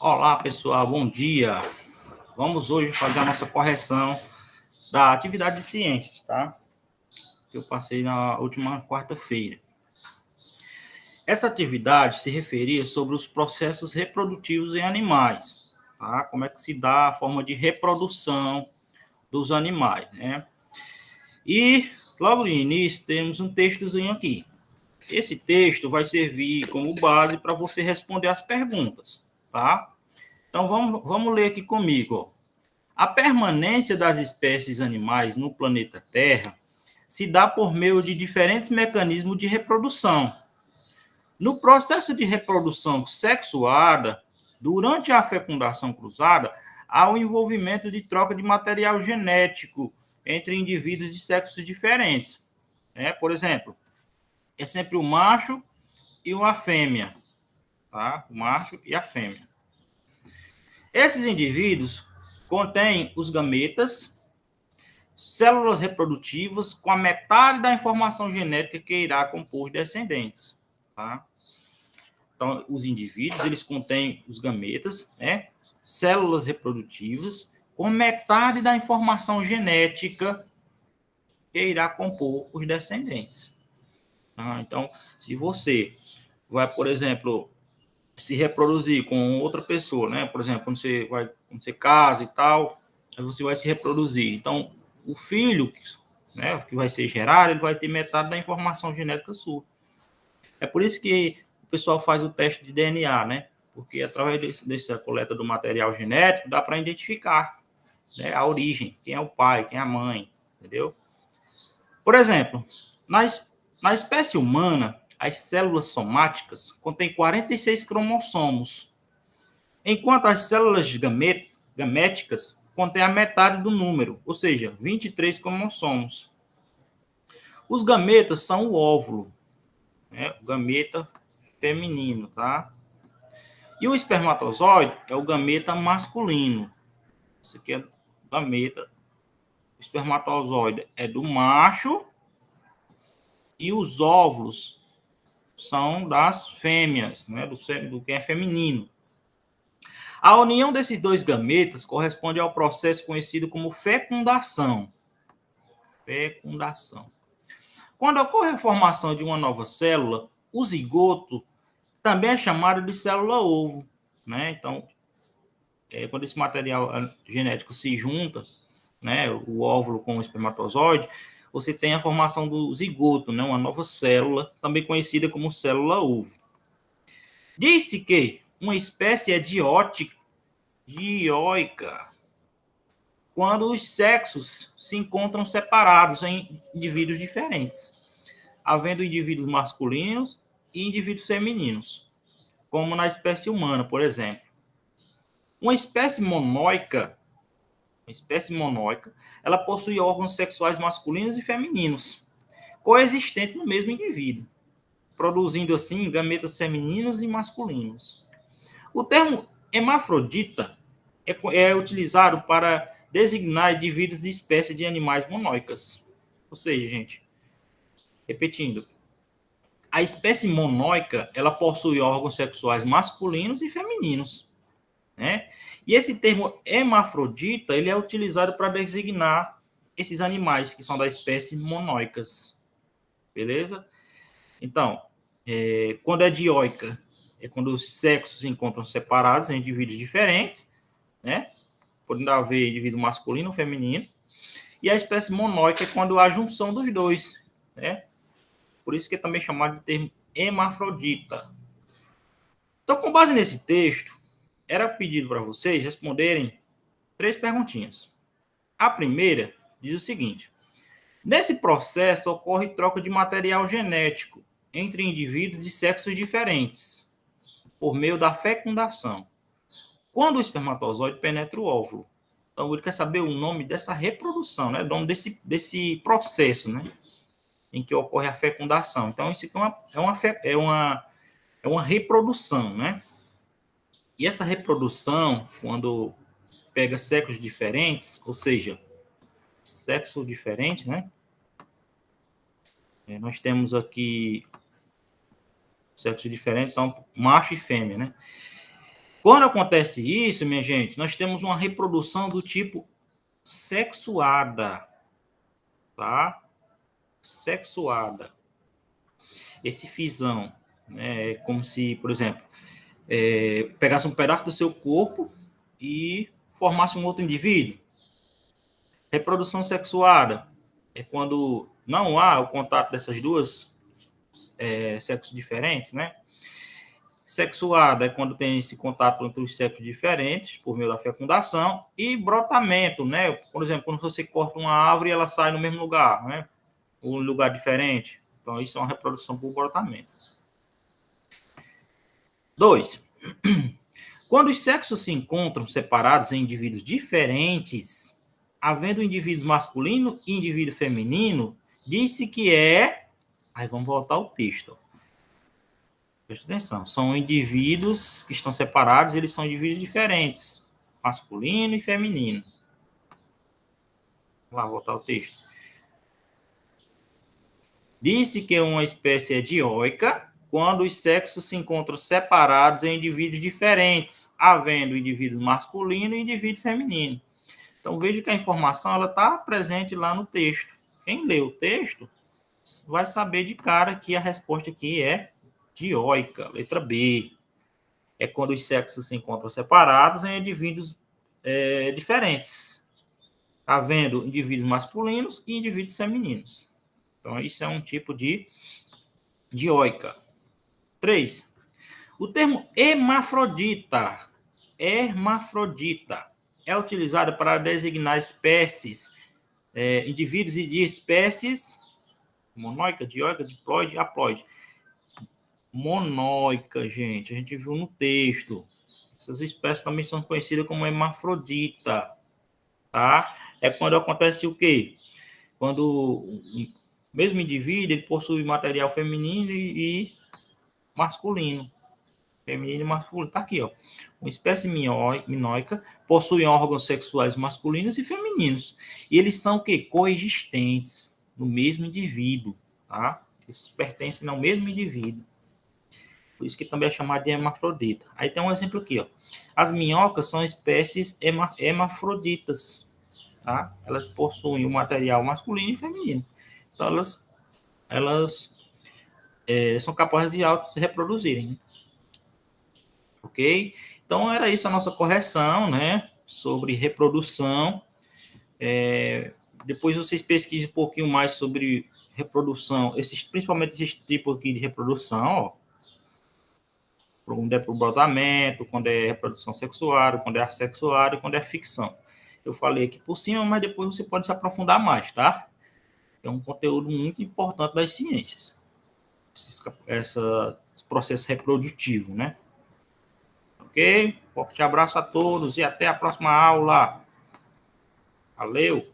Olá, pessoal, bom dia. Vamos hoje fazer a nossa correção da atividade de ciências, tá? Que eu passei na última quarta-feira. Essa atividade se referia sobre os processos reprodutivos em animais, tá? Como é que se dá a forma de reprodução dos animais, né? E logo no início temos um textozinho aqui. Esse texto vai servir como base para você responder as perguntas, tá? Então vamos ler aqui comigo, ó. A permanência das espécies animais no planeta Terra se dá por meio de diferentes mecanismos de reprodução. No processo de reprodução sexuada, durante a fecundação cruzada, há o envolvimento de troca de material genético entre indivíduos de sexos diferentes. Por exemplo, é sempre o macho e a fêmea, tá? O macho e a fêmea. Esses indivíduos contêm os gametas, células reprodutivas com a metade da informação genética que irá compor os descendentes, tá? Então, os indivíduos, eles contêm os gametas, né? Células reprodutivas com metade da informação genética que irá compor os descendentes. Tá? Então, se você vai, por exemplo, se reproduzir com outra pessoa, né? Por exemplo, quando você casa e tal, aí você vai se reproduzir. Então, o filho, né, que vai ser gerado, ele vai ter metade da informação genética sua. É por isso que o pessoal faz o teste de DNA, né? Porque através dessa coleta do material genético dá para identificar, né, a origem, quem é o pai, quem é a mãe, entendeu? Por exemplo, na espécie humana, as células somáticas contêm 46 cromossomos, enquanto as células gaméticas contêm a metade do número, ou seja, 23 cromossomos. Os gametas são o óvulo, né? O gameta feminino, tá? E o espermatozoide é o gameta masculino. Esse aqui é o gameta. O espermatozoide é do macho e os óvulos são das fêmeas, né? Do que é feminino. A união desses dois gametas corresponde ao processo conhecido como fecundação. Fecundação. Quando ocorre a formação de uma nova célula, o zigoto também é chamado de célula-ovo, né? Então, quando esse material genético se junta, né, o óvulo com o espermatozoide, você tem a formação do zigoto, né, uma nova célula, também conhecida como célula-ovo. Diz-se que uma espécie é dioica quando os sexos se encontram separados em indivíduos diferentes, havendo indivíduos masculinos e indivíduos femininos, como na espécie humana, por exemplo. Uma espécie monóica, ela possui órgãos sexuais masculinos e femininos, coexistentes no mesmo indivíduo, produzindo assim gametas femininos e masculinos. O termo hermafrodita é utilizado para designar indivíduos de espécies de animais monóicas. Ou seja, gente, repetindo, a espécie monóica, ela possui órgãos sexuais masculinos e femininos, né? E esse termo hermafrodita, ele é utilizado para designar esses animais que são da espécie monóicas, beleza? Então, quando é dioica, é quando os sexos se encontram separados em indivíduos diferentes, né? Podendo haver indivíduo masculino ou feminino. E a espécie monóica é quando há a junção dos dois, né? Por isso que é também chamado de termo hermafrodita. Então, com base nesse texto, era pedido para vocês responderem 3 perguntinhas. A primeira diz o seguinte: nesse processo ocorre troca de material genético entre indivíduos de sexos diferentes, por meio da fecundação, quando o espermatozoide penetra o óvulo. Então, ele quer saber o nome dessa reprodução, né? O nome desse processo, né? Em que ocorre a fecundação. Então, isso aqui é uma reprodução, né? E essa reprodução, quando pega sexos diferentes, ou seja, sexo diferente, né? Nós temos aqui sexo diferente, então macho e fêmea, né? Quando acontece isso, minha gente, nós temos uma reprodução do tipo sexuada, tá? Sexuada. Esse fisão, né, é como se, por exemplo, pegasse um pedaço do seu corpo e formasse um outro indivíduo. Reprodução sexuada é quando não há o contato dessas duas sexos diferentes, né? Sexuada é quando tem esse contato entre os sexos diferentes, por meio da fecundação, e brotamento, né? Por exemplo, quando você corta uma árvore e ela sai no mesmo lugar, né? Ou em lugar diferente. Então, isso é uma reprodução por brotamento. 2. Quando os sexos se encontram separados em indivíduos diferentes, havendo indivíduo masculino e indivíduo feminino, disse que é... Aí vamos voltar ao texto. Presta atenção. São indivíduos que estão separados, eles são indivíduos diferentes, masculino e feminino. Vamos lá, voltar ao texto. Disse que uma espécie é dioica quando os sexos se encontram separados em indivíduos diferentes, havendo indivíduo masculino e indivíduo feminino. Então, veja que a informação está presente lá no texto. Quem lê o texto vai saber de cara que a resposta aqui é dioica, letra B. É quando os sexos se encontram separados em indivíduos diferentes, havendo indivíduos masculinos e indivíduos femininos. Então, isso é um tipo de dioica. 3. O termo hermafrodita é utilizado para designar espécies, indivíduos de espécies monóica, dioica, diploide, haploide. Monóica, gente, a gente viu no texto. Essas espécies também são conhecidas como hermafrodita, tá? É quando acontece o quê? Quando o mesmo indivíduo ele possui material feminino e masculino. Feminino e masculino. Tá aqui, ó. Uma espécie minóica possui órgãos sexuais masculinos e femininos. E eles são o quê? Coexistentes no mesmo indivíduo, tá? Eles pertencem ao mesmo indivíduo. Por isso que também é chamado de hermafrodita. Aí tem um exemplo aqui, ó. As minhocas são espécies hermafroditas, tá? Elas possuem o material masculino e feminino. Então, elas são capazes de auto se reproduzirem. Né? Ok? Então, era isso a nossa correção, né? Sobre reprodução. Depois vocês pesquisem um pouquinho mais sobre reprodução, principalmente esses tipos aqui de reprodução, ó. Quando é por brotamento, quando é reprodução sexual, quando é assexual, quando é ficção. Eu falei aqui por cima, mas depois você pode se aprofundar mais, tá? É um conteúdo muito importante das ciências. Esse processo reprodutivo, né? Ok? Forte abraço a todos e até a próxima aula. Valeu!